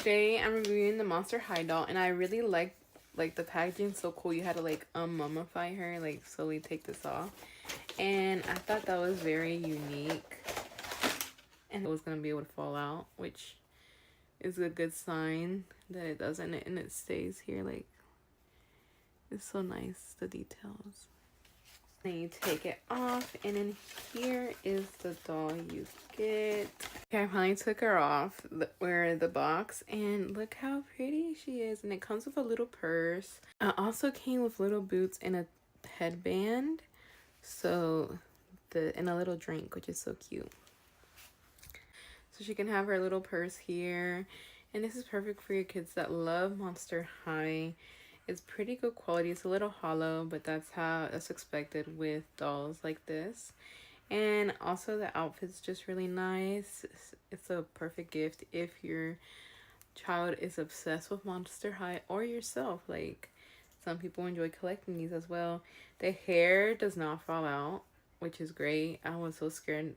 Today I'm reviewing the Monster High doll, and I really like the packaging. So cool. You had to like mummify her, like slowly take this off, and I thought that was very unique. And it was gonna be able to fall out, which is a good sign that it doesn't, and it stays here. Like, it's so nice, the details. Then you take it off, and then here is the doll you get. Okay, I finally took her off the box, and look how pretty she is. And it comes with a little purse. It also came with little boots and a headband, so and a little drink, which is so cute. So she can have her little purse here, and this is perfect for your kids that love Monster High. It's pretty good quality. It's a little hollow, but that's expected with dolls like this. And also the outfit's just really nice. It's a perfect gift if your child is obsessed with Monster High, or yourself. Like, some people enjoy collecting these as well. The hair does not fall out, which is great. I was so scared